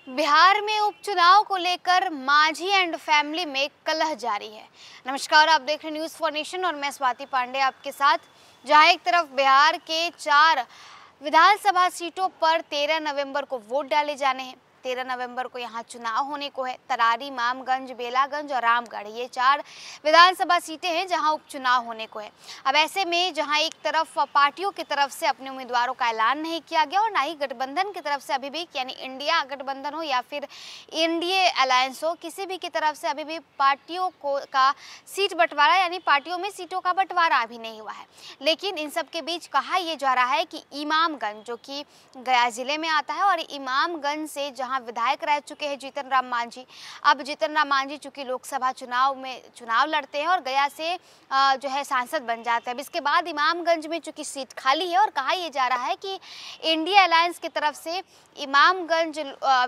बिहार में उपचुनाव को लेकर मांझी एंड फैमिली में कलह जारी है। नमस्कार, आप देख रहे न्यूज़ फॉर नेशन और मैं स्वाति पांडे आपके साथ। जहां एक तरफ बिहार के 4 विधानसभा सीटों पर 13 नवंबर को वोट डाले जाने हैं। 13 नवंबर को यहाँ चुनाव होने को है। तरारी, इमामगंज, बेलागंज और रामगढ़, ये 4 विधानसभा सीटें हैं जहां उपचुनाव होने को है। अब ऐसे में जहां एक तरफ पार्टियों की तरफ से अपने उम्मीदवारों का ऐलान नहीं किया गया और ना ही गठबंधन की तरफ से अभी भी, यानी इंडिया गठबंधन हो या फिर एनडीए अलायंस हो, किसी भी की तरफ से अभी भी पार्टियों का सीट बंटवारा यानी पार्टियों में सीटों का बंटवारा अभी नहीं हुआ है। लेकिन इन सब के बीच कहा यह जा रहा है कि इमामगंज, जो कि गया जिले में आता है, और इमामगंज से जहां विधायक रह चुके हैं जीतन राम मांझी, अब जीतन राम मांझी चूंकि लोकसभा चुनाव में चुनाव लड़ते हैं और गया से जो है सांसद बन जाते हैं। अब इसके बाद इमामगंज में चूंकि सीट खाली है और कहा यह जा रहा है कि इंडिया अलायंस की तरफ से इमामगंज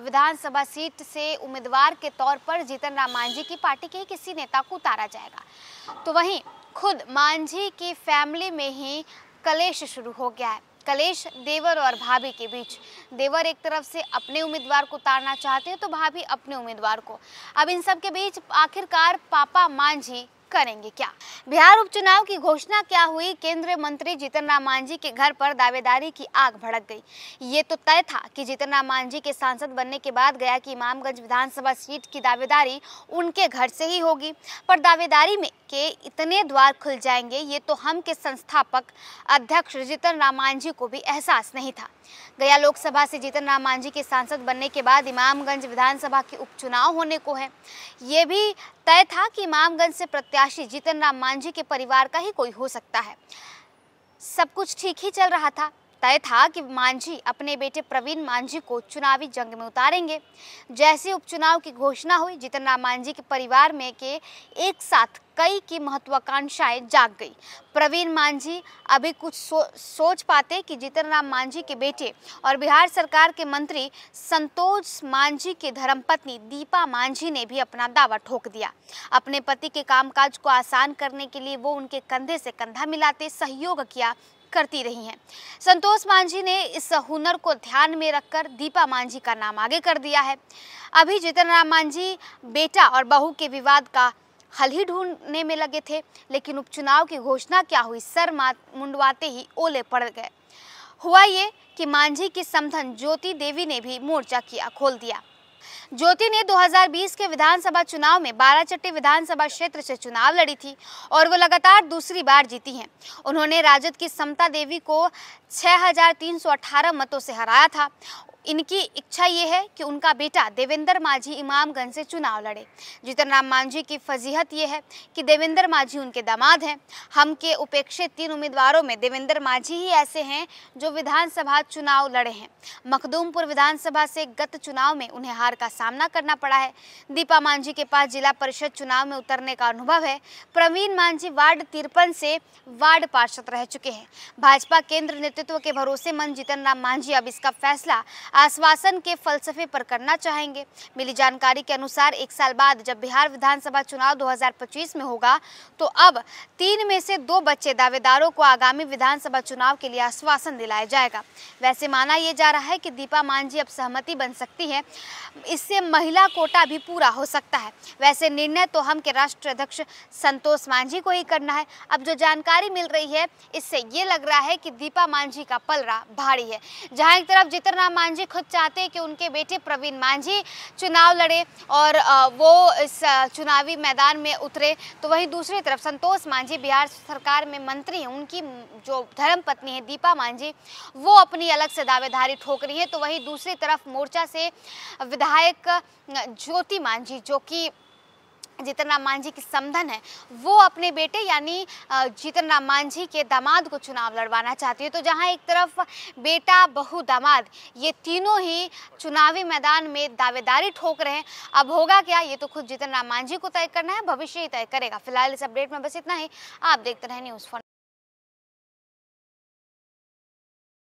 विधानसभा सीट से उम्मीदवार के तौर पर जीतन राम मांझी की पार्टी के ही किसी नेता को उतारा जाएगा। तो वहीं खुद मांझी की फैमिली में ही कलेश शुरू हो गया है। कलेश देवर और भाभी के बीच। देवर एक तरफ से अपने उम्मीदवार को उतारना चाहते हैं तो भाभी अपने उम्मीदवार को। अब इन सब के बीच आखिरकार पापा मांझी करेंगे क्या? बिहार उपचुनाव की घोषणा क्या हुई? केंद्रीय मंत्री जीतन राम मांझी के घर पर दावेदारी की आग भड़क गई। ये तो तय था कि जीतन राम मांझी के सांसद बनने के बाद गया कि इमामगंज विधानसभा सीट की दावेदारी उनके घर से ही होगी, पर दावेदारी में के इतने द्वार खुल जाएंगे ये तो हम के संस्थापक अध्यक्ष जीतन राम मांझी को भी एहसास नहीं था। गया लोकसभा से जीतन राम मांझी के सांसद बनने के बाद इमामगंज विधानसभा के उपचुनाव होने को है। ये भी तय था कि इमामगंज से प्रत्याशी जीतन राम मांझी के परिवार का ही कोई हो सकता है। सब कुछ ठीक ही चल रहा था। तय था कि मांझी अपने बेटे प्रवीण मांझी को चुनावी जंग में उतारेंगे। जैसे उपचुनाव की घोषणा हुई, जीतन राम मांझी के परिवार में के एक साथ कई की महत्वाकांक्षाएं जाग गई। प्रवीण मांझी अभी कुछ सोच पाते कि जीतन राम मांझी के बेटे और बिहार सरकार के मंत्री संतोष मांझी की धर्मपत्नी दीपा मांझी ने भी अपना दावा ठोक दिया। अपने पति के कामकाज को आसान करने के लिए वो उनके कंधे से कंधा मिलाते सहयोग किया करती रही हैं। संतोष मांझी ने इस हुनर को ध्यान में रखकर दीपा मांझी का नाम आगे कर दिया है। अभी जीतन राम मांझी बेटा और बहू के विवाद का हल ही ढूंढने में लगे थे, लेकिन उपचुनाव की घोषणा क्या हुई, सर मुंडवाते ही ओले पड़ गए। हुआ ये कि मांझी की समधन ज्योति देवी ने भी मोर्चा खोल दिया। ज्योति ने 2020 के विधानसभा चुनाव में बाराचट्टी विधानसभा क्षेत्र से चुनाव लड़ी थी और वो लगातार दूसरी बार जीती हैं। उन्होंने राजद की समता देवी को 6318 मतों से हराया था। इनकी इच्छा ये है कि उनका बेटा देवेंद्र मांझी इमामगंज से चुनाव लड़े। जीतन राम मांझी की फजीहत ये है कि देवेंद्र मांझी उनके दामाद हैं। हम के उपेक्षित 3 उम्मीदवारों में देवेंद्र मांझी ही ऐसे हैं जो विधानसभा चुनाव लड़े हैं। मखदूमपुर विधानसभा से गत चुनाव में उन्हें हार का सामना करना पड़ा है। दीपा मांझी के पास जिला परिषद चुनाव में उतरने का अनुभव है। प्रवीण मांझी वार्ड 53 से वार्ड पार्षद रह चुके हैं। भाजपा केंद्र नेतृत्व के भरोसेमंद जीतन राम मांझी अब इसका फैसला आश्वासन के फलसफे पर करना चाहेंगे। मिली जानकारी के अनुसार 1 साल बाद जब बिहार विधानसभा चुनाव 2025 में होगा तो अब 3 में से 2 बच्चे दावेदारों को आगामी विधानसभा चुनाव के लिए आश्वासन दिलाया जाएगा। वैसे माना यह जा रहा है कि दीपा मांझी अब सहमति बन सकती है। इससे महिला कोटा भी पूरा हो सकता है। वैसे निर्णय तो हम के राष्ट्रीय अध्यक्ष संतोष मांझी को ही करना है। अब जो जानकारी मिल रही है इससे ये लग रहा है कि दीपा मांझी का पलड़ा भारी है। जहां एक तरफ जीतन राम मांझी खुद चाहते हैं कि उनके बेटे प्रवीण मांझी चुनाव लड़े और वो इस चुनावी मैदान में उतरे, तो वहीं दूसरी तरफ संतोष मांझी बिहार सरकार में मंत्री हैं, उनकी जो धर्मपत्नी है दीपा मांझी वो अपनी अलग से दावेदारी ठोक रही है। तो वहीं दूसरी तरफ मोर्चा से विधायक ज्योति मांझी, जो कि जीतन राम मांझी की समधन है, वो अपने बेटे यानी जीतन राम मांझी के दामाद को चुनाव लड़वाना चाहती है। तो जहां एक तरफ बेटा, बहू, दामाद, ये तीनों ही चुनावी मैदान में दावेदारी ठोक रहे हैं। अब होगा क्या ये तो खुद जीतन राम मांझी को तय करना है, भविष्य ही तय करेगा। फिलहाल इस अपडेट में बस इतना ही। आप देखते रहें न्यूज़ फॉर